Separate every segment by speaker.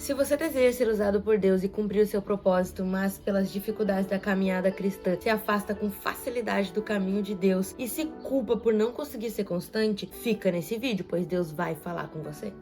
Speaker 1: Se você deseja ser usado por Deus e cumprir o seu propósito, mas pelas dificuldades da caminhada cristã se afasta com facilidade do caminho de Deus e se culpa por não conseguir ser constante, fica nesse vídeo, pois Deus vai falar com você.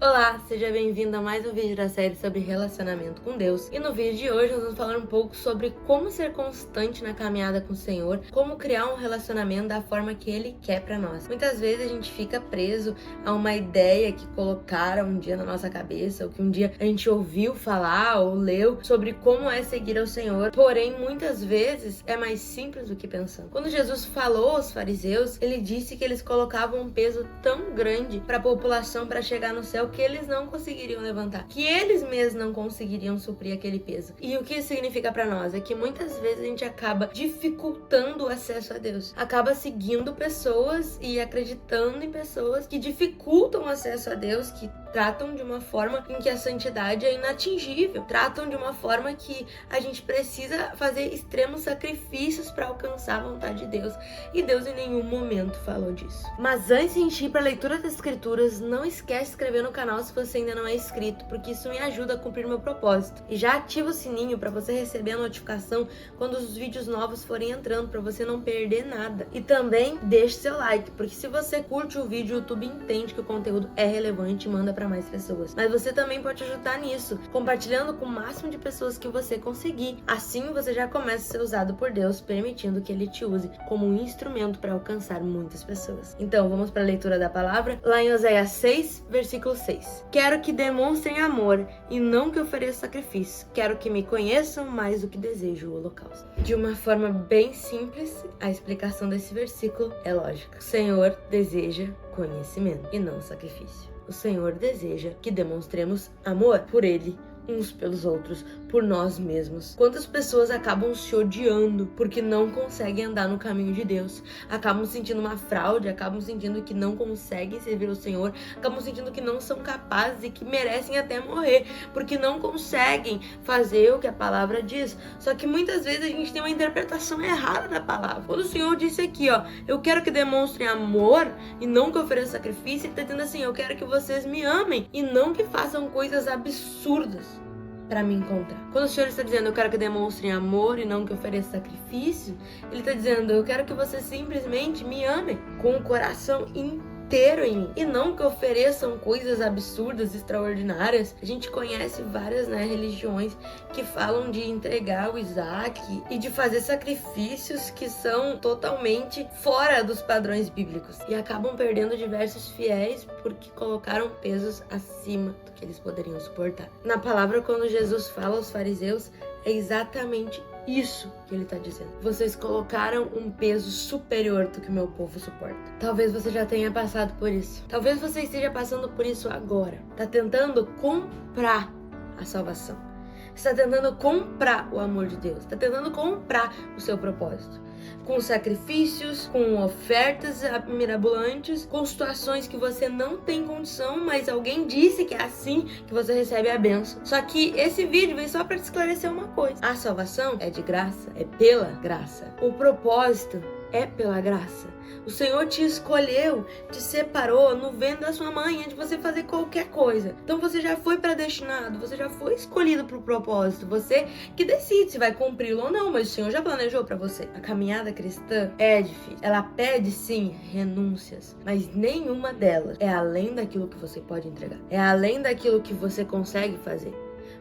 Speaker 1: Olá, seja bem-vindo a mais um vídeo da série sobre relacionamento com Deus. E no vídeo de hoje nós vamos falar um pouco sobre como ser constante na caminhada com o Senhor, como criar um relacionamento da forma que Ele quer pra nós. Muitas vezes a gente fica preso a uma ideia que colocaram um dia na nossa cabeça, ou que um dia a gente ouviu falar ou leu sobre como é seguir ao Senhor. Porém, muitas vezes é mais simples do que pensamos. Quando Jesus falou aos fariseus, Ele disse que eles colocavam um peso tão grande para a população para chegar no céu que eles não conseguiriam levantar, que eles mesmos não conseguiriam suprir aquele peso. E o que isso significa para nós é que muitas vezes a gente acaba dificultando o acesso a Deus, acaba seguindo pessoas e acreditando em pessoas que dificultam o acesso a Deus, que tratam de uma forma em que a santidade é inatingível, tratam de uma forma que a gente precisa fazer extremos sacrifícios para alcançar a vontade de Deus, e Deus em nenhum momento falou disso. Mas antes de a gente ir para a leitura das escrituras, não esquece de se inscrever no canal se você ainda não é inscrito, porque isso me ajuda a cumprir meu propósito. E já ativa o sininho para você receber a notificação quando os vídeos novos forem entrando, para você não perder nada. E também deixe seu like, porque se você curte o vídeo, o YouTube entende que o conteúdo é relevante e manda para mais pessoas. Mas você também pode ajudar nisso, compartilhando com o máximo de pessoas que você conseguir. Assim você já começa a ser usado por Deus, permitindo que Ele te use como um instrumento para alcançar muitas pessoas. Então vamos para a leitura da palavra, lá em Oséias 6, versículo 6. Quero que demonstrem amor e não que ofereçam sacrifício. Quero que me conheçam mais do que desejo o holocausto. De uma forma bem simples, a explicação desse versículo é lógica. O Senhor deseja conhecimento e não sacrifício. O Senhor deseja que demonstremos amor por Ele, uns pelos outros, por nós mesmos. Quantas pessoas acabam se odiando porque não conseguem andar no caminho de Deus, acabam sentindo uma fraude, acabam sentindo que não conseguem servir ao Senhor, acabam sentindo que não são capazes e que merecem até morrer porque não conseguem fazer o que a palavra diz. Só que muitas vezes a gente tem uma interpretação errada da palavra. Quando o Senhor disse aqui, eu quero que demonstrem amor e não que ofereçam sacrifício, Ele está dizendo assim, eu quero que vocês me amem e não que façam coisas absurdas para me encontrar. Quando o Senhor está dizendo, eu quero que demonstrem amor e não que ofereça sacrifício, Ele está dizendo, eu quero que vocês simplesmente me amem com o coração inteiro em mim e não que ofereçam coisas absurdas, extraordinárias. A gente conhece várias religiões que falam de entregar o Isaac e de fazer sacrifícios que são totalmente fora dos padrões bíblicos e acabam perdendo diversos fiéis porque colocaram pesos acima do que eles poderiam suportar. Na palavra, quando Jesus fala aos fariseus, é exatamente isso que Ele está dizendo. Vocês colocaram um peso superior do que o meu povo suporta. Talvez você já tenha passado por isso. Talvez você esteja passando por isso agora. Está tentando comprar a salvação. Está tentando comprar o amor de Deus. Está tentando comprar o seu propósito. Com sacrifícios, com ofertas mirabolantes, com situações que você não tem condição, mas alguém disse que é assim que você recebe a bênção. Só que esse vídeo vem só para te esclarecer uma coisa. A salvação é de graça, é pela graça. O propósito é pela graça. O Senhor te escolheu, te separou no ventre da sua mãe antes de você fazer qualquer coisa. Então você já foi predestinado, você já foi escolhido para o propósito. Você que decide se vai cumpri-lo ou não, mas o Senhor já planejou para você. A caminhada cristã é difícil. Ela pede sim renúncias, mas nenhuma delas é além daquilo que você pode entregar. É além daquilo que você consegue fazer.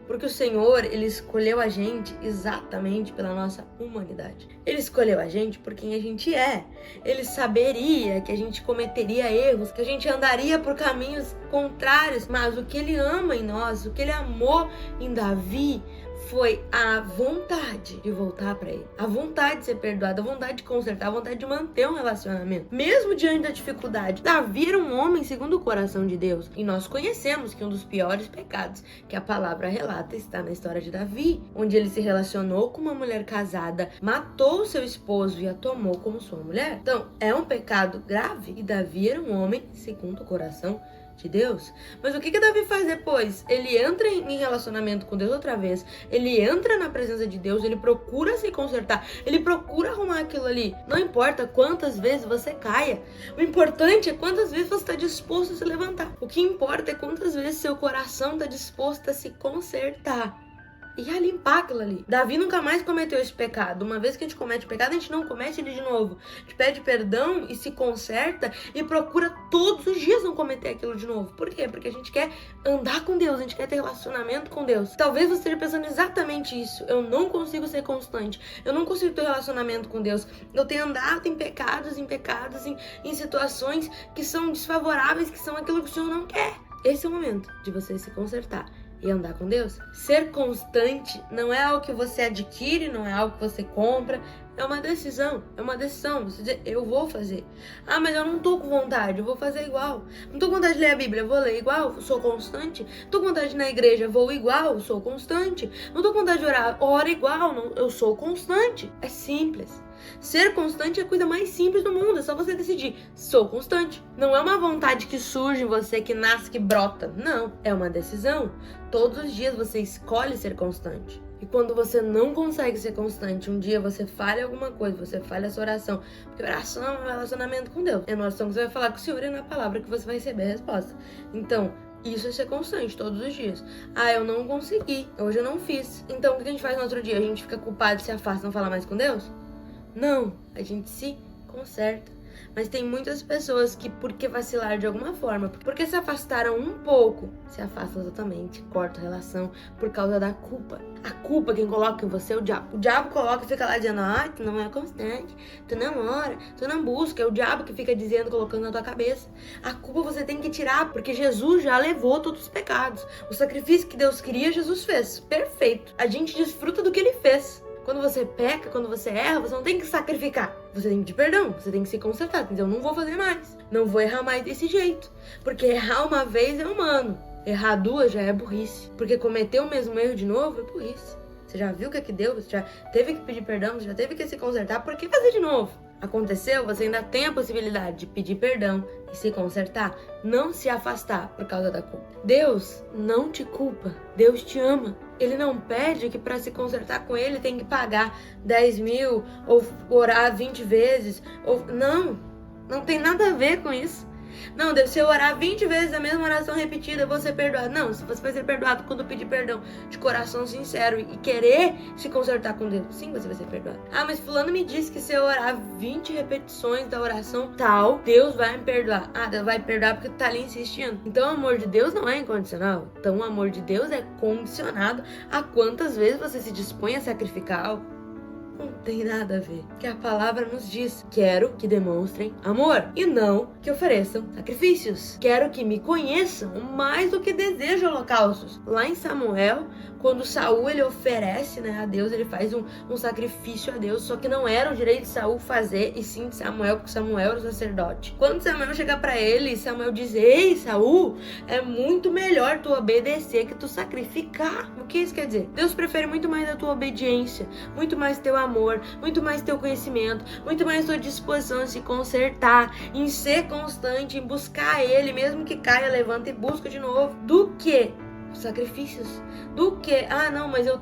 Speaker 1: Porque o Senhor, Ele escolheu a gente exatamente pela nossa humanidade. Ele escolheu a gente por quem a gente é. Ele saberia que a gente cometeria erros, que a gente andaria por caminhos contrários. Mas o que Ele ama em nós, o que Ele amou em Davi, foi a vontade de voltar para Ele, a vontade de ser perdoado, a vontade de consertar, a vontade de manter um relacionamento. Mesmo diante da dificuldade, Davi era um homem segundo o coração de Deus. E nós conhecemos que um dos piores pecados que a palavra relata está na história de Davi, onde ele se relacionou com uma mulher casada, matou seu esposo e a tomou como sua mulher. Então, é um pecado grave. E Davi era um homem segundo o coração de Deus. Mas o que Davi faz depois? Ele entra em relacionamento com Deus outra vez, ele entra na presença de Deus, ele procura se consertar, ele procura arrumar aquilo ali. Não importa quantas vezes você caia, o importante é quantas vezes você está disposto a se levantar. O que importa é quantas vezes seu coração está disposto a se consertar e a limpar aquilo ali. Davi nunca mais cometeu esse pecado. Uma vez que a gente comete o pecado, a gente não comete ele de novo. A gente pede perdão e se conserta e procura todos os dias não cometer aquilo de novo. Por quê? Porque a gente quer andar com Deus, a gente quer ter relacionamento com Deus. Talvez você esteja pensando exatamente isso. Eu não consigo ser constante. Eu não consigo ter relacionamento com Deus. Eu tenho andado em pecados, em situações que são desfavoráveis, que são aquilo que o Senhor não quer. Esse é o momento de você se consertar e andar com Deus. Ser constante não é algo que você adquire, não é algo que você compra, é uma decisão, você dizer, eu vou fazer. Ah, mas eu não tô com vontade, eu vou fazer igual. Não tô com vontade de ler a Bíblia, eu vou ler igual, sou constante. Tô com vontade de ir na igreja, vou igual, sou constante. Não tô com vontade de orar, oro igual, não, eu sou constante. É simples. Ser constante é a coisa mais simples do mundo, é só você decidir, sou constante. Não é uma vontade que surge em você, que nasce, que brota. Não, é uma decisão. Todos os dias você escolhe ser constante. E quando você não consegue ser constante, um dia você falha alguma coisa, você falha a sua oração, porque oração é um relacionamento com Deus. É na oração que você vai falar com o Senhor e na palavra que você vai receber a resposta. Então, isso é ser constante todos os dias. Ah, eu não consegui, hoje eu não fiz. Então, o que a gente faz no outro dia? A gente fica culpado, se afasta, não fala mais com Deus? Não, a gente se conserta. Mas tem muitas pessoas que, porque vacilaram de alguma forma, porque se afastaram um pouco, se afastam totalmente, cortam a relação por causa da culpa. A culpa quem coloca em você é o diabo. O diabo coloca e fica lá dizendo, tu não é constante, tu não ora, tu não busca. É o diabo que fica dizendo, colocando na tua cabeça. A culpa você tem que tirar, porque Jesus já levou todos os pecados. O sacrifício que Deus queria, Jesus fez. Perfeito. A gente desfruta do que Ele fez. Quando você peca, quando você erra, você não tem que sacrificar. Você tem que pedir perdão, você tem que se consertar. Então, eu não vou fazer mais. Não vou errar mais desse jeito. Porque errar uma vez é humano. Errar duas já é burrice. Porque cometer o mesmo erro de novo é burrice. Você já viu o que é que deu? Você já teve que pedir perdão, você já teve que se consertar. Por que fazer de novo? Aconteceu, você ainda tem a possibilidade de pedir perdão e se consertar, não se afastar por causa da culpa. Deus não te culpa, Deus te ama. Ele não pede que para se consertar com Ele tem que pagar 10 mil ou orar 20 vezes. Não tem nada a ver com isso. Não, deve ser orar 20 vezes a mesma oração repetida, eu vou ser perdoado. Não, se você vai ser perdoado quando pedir perdão de coração sincero e querer se consertar com Deus, sim, você vai ser perdoado. Ah, mas fulano me disse que se eu orar 20 repetições da oração tal, Deus vai me perdoar. Ah, Deus vai perdoar porque tu tá ali insistindo. Então o amor de Deus não é incondicional. Então o amor de Deus é condicionado a quantas vezes você se dispõe a sacrificar algo. Não tem nada a ver. Que a palavra nos diz: quero que demonstrem amor e não que ofereçam sacrifícios. Quero que me conheçam mais do que desejo holocaustos. Lá em Samuel, quando Saul ele oferece, a Deus, ele faz um sacrifício a Deus, só que não era o direito de Saul fazer, e sim de Samuel, porque Samuel era o sacerdote. Quando Samuel chega pra ele, Samuel diz: ei, Saul, é muito melhor tu obedecer que tu sacrificar. O que isso quer dizer? Deus prefere muito mais a tua obediência, muito mais teu amor, muito mais teu conhecimento, muito mais tua disposição em se consertar, em ser constante, em buscar Ele, mesmo que caia, levanta e busca de novo, do que sacrifícios, do que, não, mas eu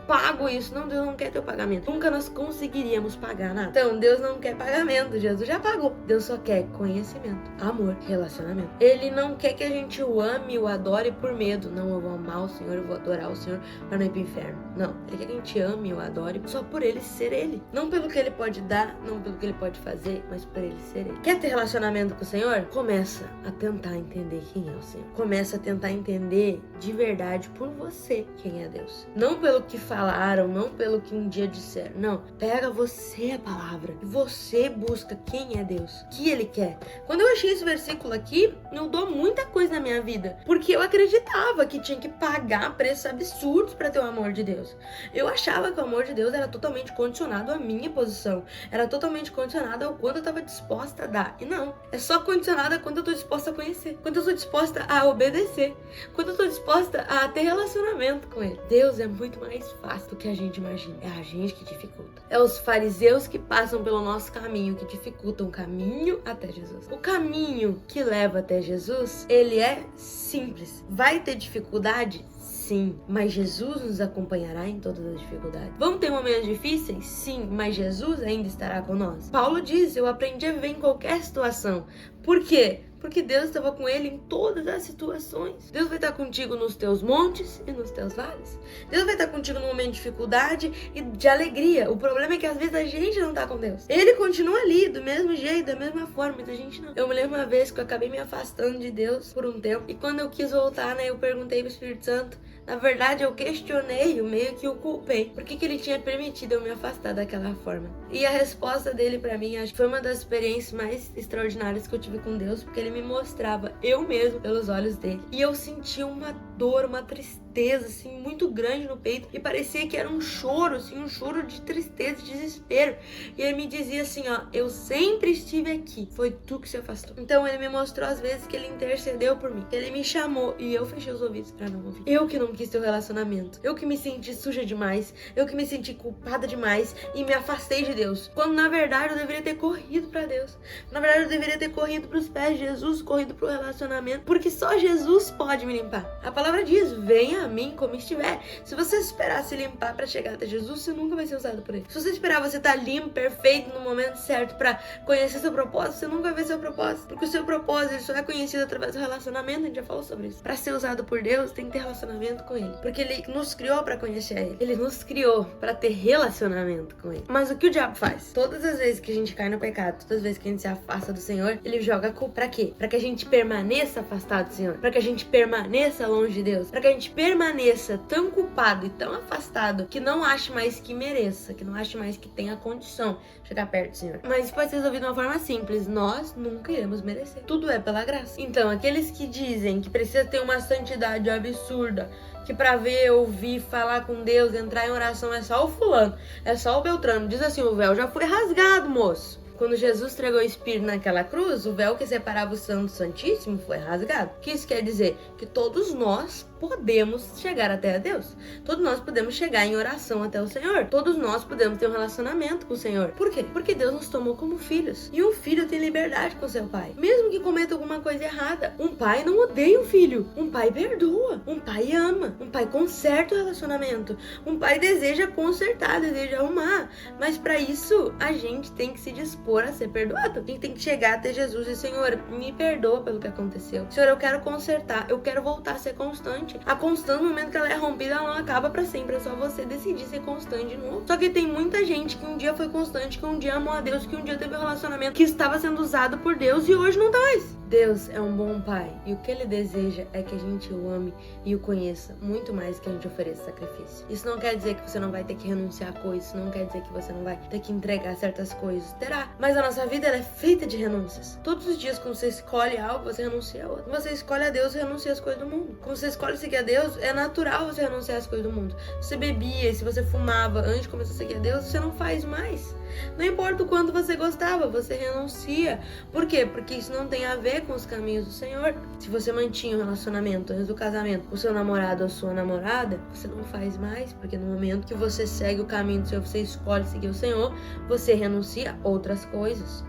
Speaker 1: pago isso. Não, Deus não quer teu pagamento. Nunca nós conseguiríamos pagar nada. Então, Deus não quer pagamento, Jesus já pagou. Deus só quer conhecimento, amor, relacionamento. Ele não quer que a gente o ame e o adore por medo. Não, eu vou amar o Senhor, eu vou adorar o Senhor para não ir pro inferno. Não, Ele quer que a gente ame e o adore só por Ele ser Ele. Não pelo que Ele pode dar, não pelo que Ele pode fazer, mas por Ele ser Ele. Quer ter relacionamento com o Senhor? Começa a tentar entender quem é o Senhor. Começa a tentar entender de verdade por você quem é Deus. Não pelo que falaram, não pelo que um dia disseram. Não, pega você a palavra e você busca quem é Deus, o que Ele quer. Quando eu achei esse versículo aqui, mudou muita coisa na minha vida, porque eu acreditava que tinha que pagar preços absurdos para ter o amor de Deus. Eu achava que o amor de Deus era totalmente condicionado à minha posição, era totalmente condicionado ao quanto eu estava disposta a dar. E não, é só condicionado a quanto eu estou disposta a conhecer, quanto eu estou disposta a obedecer, quanto eu estou disposta resposta a ter relacionamento com Ele. Deus é muito mais fácil do que a gente imagina. É a gente que dificulta. É os fariseus que passam pelo nosso caminho que dificultam o caminho até Jesus. O caminho que leva até Jesus, ele é simples. Vai ter dificuldade? Sim, mas Jesus nos acompanhará em todas as dificuldades. Vão ter momentos difíceis? Sim, mas Jesus ainda estará conosco. Paulo diz, eu aprendi a viver em qualquer situação. Por quê? Porque Deus estava com ele em todas as situações. Deus vai estar contigo nos teus montes e nos teus vales. Deus vai estar contigo no momento de dificuldade e de alegria. O problema é que às vezes a gente não está com Deus. Ele continua ali, do mesmo jeito, da mesma forma, mas a gente não. Eu me lembro uma vez que eu acabei me afastando de Deus por um tempo. E quando eu quis voltar, né, eu perguntei pro Espírito Santo. Na verdade, eu questionei, eu meio que o culpei. Por que ele tinha permitido eu me afastar daquela forma? E a resposta dele pra mim, acho que foi uma das experiências mais extraordinárias que eu tive com Deus, porque ele me mostrava eu mesmo pelos olhos dele. E eu sentia uma dor, uma tristeza, assim, muito grande no peito. E parecia que era um choro, assim, um choro de tristeza, de desespero. E ele me dizia assim, ó, eu sempre estive aqui. Foi tu que se afastou. Então ele me mostrou as vezes que ele intercedeu por mim. Que ele me chamou e eu fechei os ouvidos pra não ouvir. Eu que não quis ter um relacionamento. Eu que me senti suja demais. Eu que me senti culpada demais. E me afastei de Deus. Quando na verdade eu deveria ter corrido pra Deus. Na verdade eu deveria ter corrido pros pés de Jesus, corrido pro relacionamento. Porque só Jesus pode me limpar. A palavra diz, venha a mim como estiver. Se você esperar se limpar pra chegar até Jesus, você nunca vai ser usado por ele. Se você esperar você estar limpo, perfeito, no momento certo pra conhecer seu propósito, você nunca vai ver seu propósito. Porque o seu propósito ele só é conhecido através do relacionamento, a gente já falou sobre isso. Pra ser usado por Deus, tem que ter relacionamento com ele. Porque ele nos criou pra conhecer ele. Ele nos criou pra ter relacionamento com ele. Mas o que o diabo faz? Todas as vezes que a gente cai no pecado, todas as vezes que a gente se afasta do Senhor, ele joga a culpa pra quê? Pra que a gente permaneça afastado do Senhor. Pra que a gente permaneça longe de Deus. Pra que a gente permaneça tão culpado e tão afastado que não ache mais que mereça, que não ache mais que tenha condição de chegar perto do Senhor. Mas isso pode ser resolvido de uma forma simples. Nós nunca iremos merecer. Tudo é pela graça. Então, aqueles que dizem que precisa ter uma santidade absurda, que pra ver, ouvir, falar com Deus, entrar em oração é só o fulano, é só o Beltrano. Diz assim, o véu já foi rasgado, moço. Quando Jesus entregou o Espírito naquela cruz, o véu que separava o Santo do Santíssimo foi rasgado. O que isso quer dizer? Que todos nós podemos chegar até a Deus. Todos nós podemos chegar em oração até o Senhor. Todos nós podemos ter um relacionamento com o Senhor. Por quê? Porque Deus nos tomou como filhos. E um filho tem liberdade com seu pai. Mesmo que cometa alguma coisa errada. Um pai não odeia um filho. Um pai perdoa. Um pai ama. Um pai conserta o relacionamento. Um pai deseja consertar, deseja arrumar. Mas para isso, a gente tem que se dispor a ser perdoado. A gente tem que chegar até Jesus e Senhor, me perdoa pelo que aconteceu. Senhor, eu quero consertar. Eu quero voltar a ser constante. A constância, no momento que ela é rompida, ela não acaba pra sempre. É só você decidir ser constante de novo. Só que tem muita gente que um dia foi constante, que um dia amou a Deus, que um dia teve um relacionamento que estava sendo usado por Deus e hoje não tá mais. Deus é um bom pai e o que ele deseja é que a gente o ame e o conheça muito mais que a gente ofereça sacrifício. Isso não quer dizer que você não vai ter que renunciar a coisas, isso não quer dizer que você não vai ter que entregar certas coisas. Terá, mas a nossa vida ela é feita de renúncias. Todos os dias quando você escolhe algo, você renuncia a outro. Quando você escolhe a Deus, você renuncia às coisas do mundo. Quando você escolhe seguir a Deus, é natural você renunciar às coisas do mundo. Se você bebia, se você fumava antes de começar a seguir a Deus, você não faz mais. Não importa o quanto você gostava, você renuncia. Por quê? Porque isso não tem a ver com os caminhos do Senhor. Se você mantinha um relacionamento antes do casamento com o seu namorado ou sua namorada, você não faz mais, porque no momento que você segue o caminho do Senhor, você escolhe seguir o Senhor, você renuncia a outras coisas.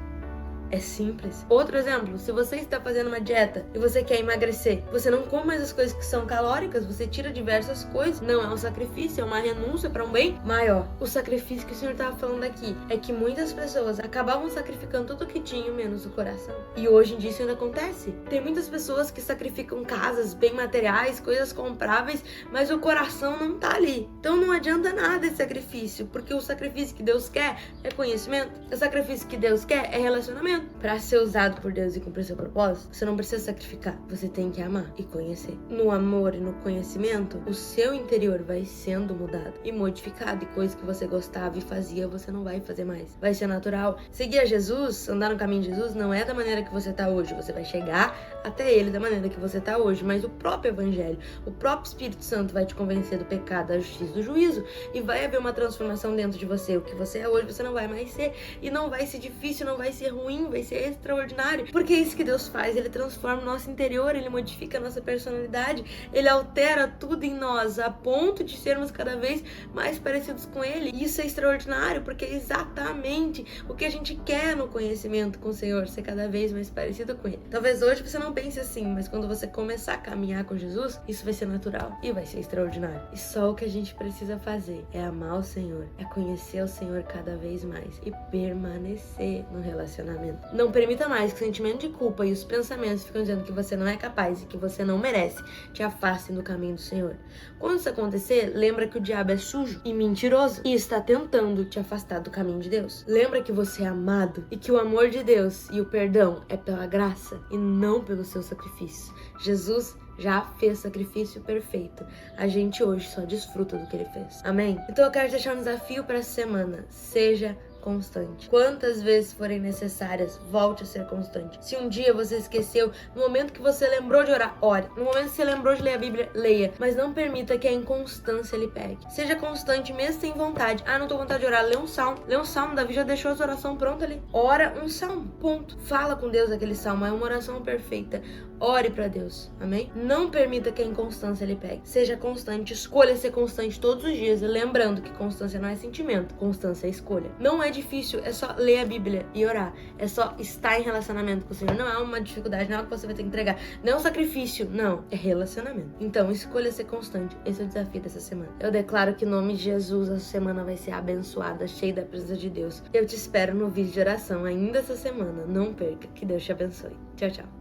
Speaker 1: É simples. Outro exemplo, se você está fazendo uma dieta e você quer emagrecer, você não come mais as coisas que são calóricas, você tira diversas coisas. Não é um sacrifício, é uma renúncia para um bem maior. O sacrifício que o Senhor estava falando aqui é que muitas pessoas acabavam sacrificando tudo o que tinham, menos o coração. E hoje em dia isso ainda acontece. Tem muitas pessoas que sacrificam casas, bem materiais, coisas compráveis, mas o coração não tá ali. Então não adianta nada esse sacrifício, porque o sacrifício que Deus quer é conhecimento. O sacrifício que Deus quer é relacionamento. Para ser usado por Deus e cumprir seu propósito, você não precisa sacrificar, você tem que amar e conhecer. No amor e no conhecimento, o seu interior vai sendo mudado e modificado, e coisas que você gostava e fazia, você não vai fazer mais. Vai ser natural. Seguir a Jesus, andar no caminho de Jesus, não é da maneira que você tá hoje. Você vai chegar até ele da maneira que você tá hoje, mas o próprio Evangelho, o próprio Espírito Santo vai te convencer do pecado, da justiça, do juízo, e vai haver uma transformação dentro de você. O que você é hoje, você não vai mais ser, e não vai ser difícil, não vai ser ruim, vai ser extraordinário, porque é isso que Deus faz, Ele transforma o nosso interior, Ele modifica a nossa personalidade, Ele altera tudo em nós, a ponto de sermos cada vez mais parecidos com Ele. E isso é extraordinário, porque é exatamente o que a gente quer no conhecimento com o Senhor, ser cada vez mais parecido com Ele. Talvez hoje você não pense assim, mas quando você começar a caminhar com Jesus, isso vai ser natural e vai ser extraordinário. E só o que a gente precisa fazer é amar o Senhor, é conhecer o Senhor cada vez mais e permanecer no relacionamento. Não permita mais que o sentimento de culpa e os pensamentos ficam dizendo que você não é capaz e que você não merece te afastem do caminho do Senhor. Quando isso acontecer, lembra que o diabo é sujo e mentiroso e está tentando te afastar do caminho de Deus. Lembra que você é amado e que o amor de Deus e o perdão é pela graça e não pelo seu sacrifício. Jesus já fez sacrifício perfeito. A gente hoje só desfruta do que Ele fez. Amém? Então eu quero deixar um desafio para essa semana. Seja constante. Quantas vezes forem necessárias, volte a ser constante. Se um dia você esqueceu, no momento que você lembrou de orar, ore. No momento que você lembrou de ler a Bíblia, leia. Mas não permita que a inconstância lhe pegue. Seja constante, mesmo sem vontade. Ah, não tô com vontade de orar. Lê um salmo. Lê um salmo. Davi já deixou a oração pronta ali. Ora um salmo. Ponto. Fala com Deus aquele salmo. É uma oração perfeita. Ore pra Deus. Amém? Não permita que a inconstância lhe pegue. Seja constante. Escolha ser constante todos os dias. E lembrando que constância não é sentimento. Constância é escolha. Não é difícil, é só ler a Bíblia e orar. É só estar em relacionamento com o Senhor. Não é uma dificuldade, não é algo que você vai ter que entregar. Não é um sacrifício, não. É relacionamento. Então, escolha ser constante. Esse é o desafio dessa semana. Eu declaro que em nome de Jesus, a semana vai ser abençoada, cheia da presença de Deus. Eu te espero no vídeo de oração ainda essa semana. Não perca. Que Deus te abençoe. Tchau, tchau.